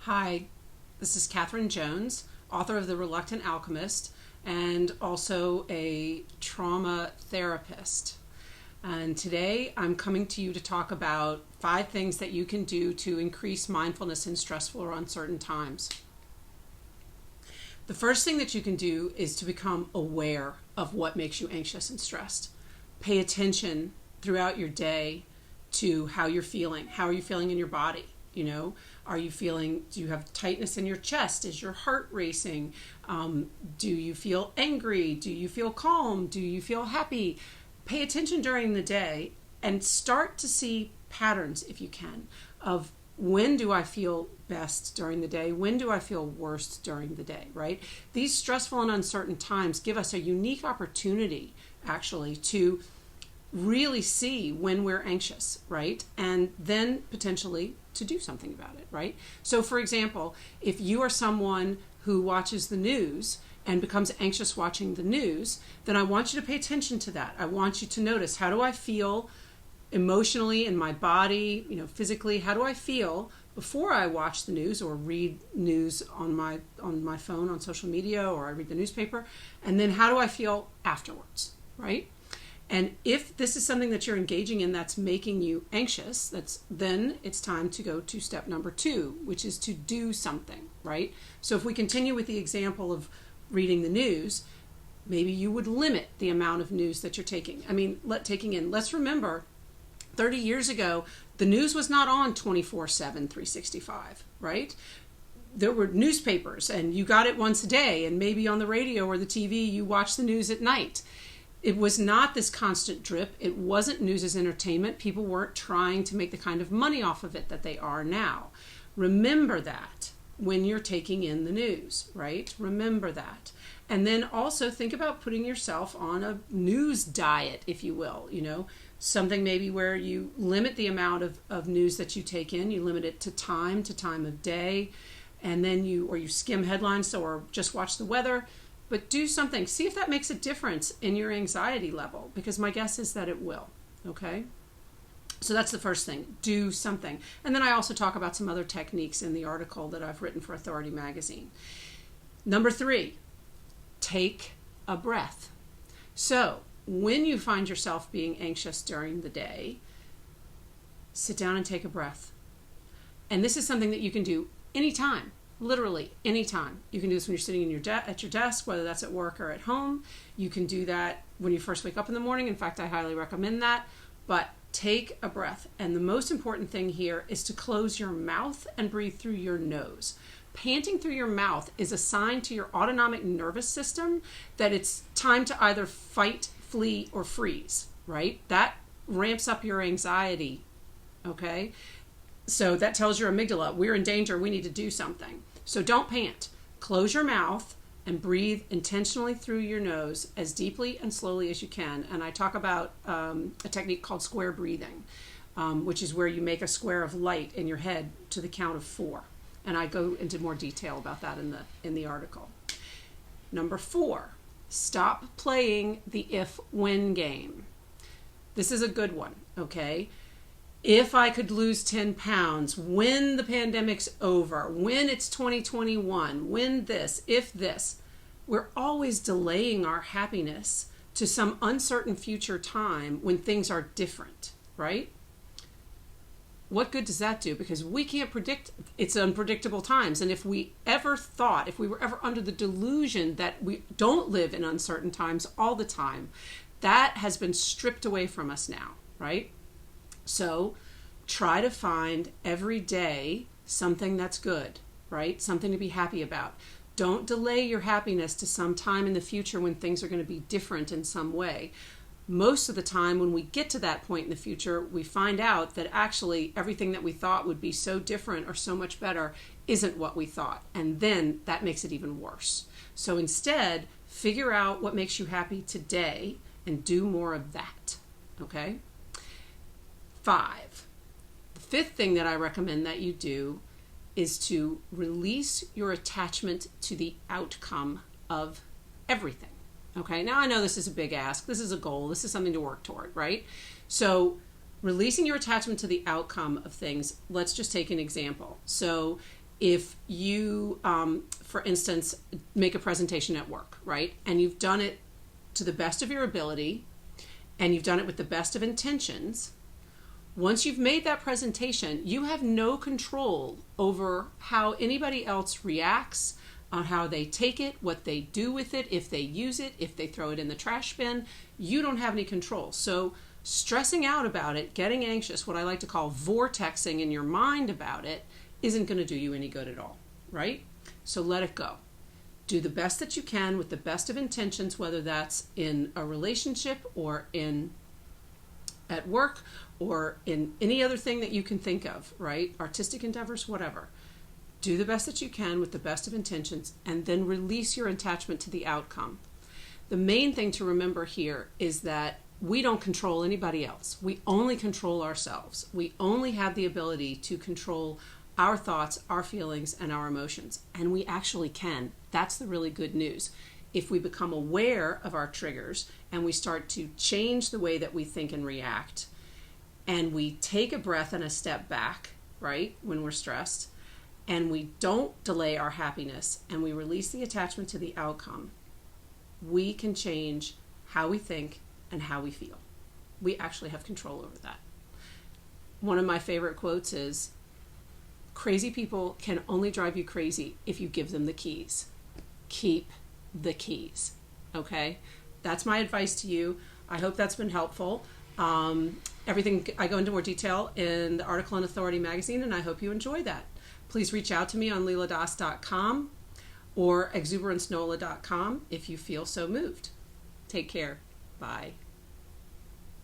Hi, this is Catherine Jones, author of The Reluctant Alchemist and also a trauma therapist. And today I'm coming to you to talk about 5 things that you can do to increase mindfulness in stressful or uncertain times. The first thing that you can do is to become aware of what makes you anxious and stressed. Pay attention throughout your day to how you're feeling. How are you feeling in your body? Do you have tightness in your chest? Is your heart racing? Do you feel angry? Do you feel calm? Do you feel happy? Pay attention during the day and start to see patterns, if you can, of when do I feel best during the day? When do I feel worst during the day, right? These stressful and uncertain times give us a unique opportunity, actually, to really see when we're anxious, right? And then potentially to do something about it, right? So for example, if you are someone who watches the news and becomes anxious watching the news, then I want you to pay attention to that. I want you to notice, how do I feel emotionally in my body, physically? How do I feel before I watch the news or read news on my phone, on social media, or I read the newspaper? And then how do I feel afterwards, right? And if this is something that you're engaging in that's making you anxious, then it's time to go to step number 2, which is to do something, right? So if we continue with the example of reading the news, maybe you would limit the amount of news that you're taking. Taking in. Let's remember, 30 years ago, the news was not on 24/7, 365, right? There were newspapers, and you got it once a day, and maybe on the radio or the TV, you watched the news at night. It was not this constant drip. It wasn't news as entertainment. People weren't trying to make the kind of money off of it that they are now. Remember that when you're taking in the news, right? Remember that. And then also think about putting yourself on a news diet, if you will, something maybe where you limit the amount of news that you take in. You limit it to time of day, and then you skim headlines or just watch the weather. But do something. See if that makes a difference in your anxiety level, because my guess is that it will, okay? So that's the first thing. Do something. And then I also talk about some other techniques in the article that I've written for Authority Magazine. Number 3, take a breath. So when you find yourself being anxious during the day, sit down and take a breath. And this is something that you can do anytime. Literally anytime. You can do this when you're sitting at your desk, whether that's at work or at home. You can do that when you first wake up in the morning. In fact, I highly recommend that. But take a breath. And the most important thing here is to close your mouth and breathe through your nose. Panting through your mouth is a sign to your autonomic nervous system that it's time to either fight, flee, or freeze, right? That ramps up your anxiety, okay? So that tells your amygdala, we're in danger, we need to do something. So don't pant. Close your mouth and breathe intentionally through your nose as deeply and slowly as you can. And I talk about a technique called square breathing, which is where you make a square of light in your head to the count of 4. And I go into more detail about that in the article. Number 4, stop playing the if-when game. This is a good one, okay? If I could lose 10 pounds, when the pandemic's over, when it's 2021, when this, if this. We're always delaying our happiness to some uncertain future time when things are different, right? What good does that do? Because we can't predict, it's unpredictable times. And if we were ever under the delusion that we don't live in uncertain times all the time, that has been stripped away from us now, right? So try to find every day something that's good, right? Something to be happy about. Don't delay your happiness to some time in the future when things are going to be different in some way. Most of the time when we get to that point in the future, we find out that actually everything that we thought would be so different or so much better isn't what we thought. And then that makes it even worse. So instead, figure out what makes you happy today and do more of that, okay? 5. The 5th thing that I recommend that you do is to release your attachment to the outcome of everything. Okay, now I know this is a big ask. This is a goal. This is something to work toward, right? So releasing your attachment to the outcome of things, let's just take an example. So if you, for instance, make a presentation at work, right? And you've done it to the best of your ability, and you've done it with the best of intentions. Once you've made that presentation, you have no control over how anybody else reacts, on how they take it, what they do with it, if they use it, if they throw it in the trash bin. You don't have any control. So stressing out about it, getting anxious, what I like to call vortexing in your mind about it, isn't going to do you any good at all, right? So let it go. Do the best that you can with the best of intentions, whether that's in a relationship or at work or in any other thing that you can think of, right? Artistic endeavors, whatever. Do the best that you can with the best of intentions, and then release your attachment to the outcome. The main thing to remember here is that we don't control anybody else. We only control ourselves. We only have the ability to control our thoughts, our feelings, and our emotions. And we actually can. That's the really good news. If we become aware of our triggers and we start to change the way that we think and react, and we take a breath and a step back, right, when we're stressed, and we don't delay our happiness, and we release the attachment to the outcome, we can change how we think and how we feel. We actually have control over that. One of my favorite quotes is, crazy people can only drive you crazy if you give them the keys. Keep the keys. Okay? That's my advice to you. I hope that's been helpful. Everything I go into more detail in the article in Authority magazine, and I hope you enjoy that. Please reach out to me on leeladas.com or exuberancenola.com if you feel so moved. Take care. Bye.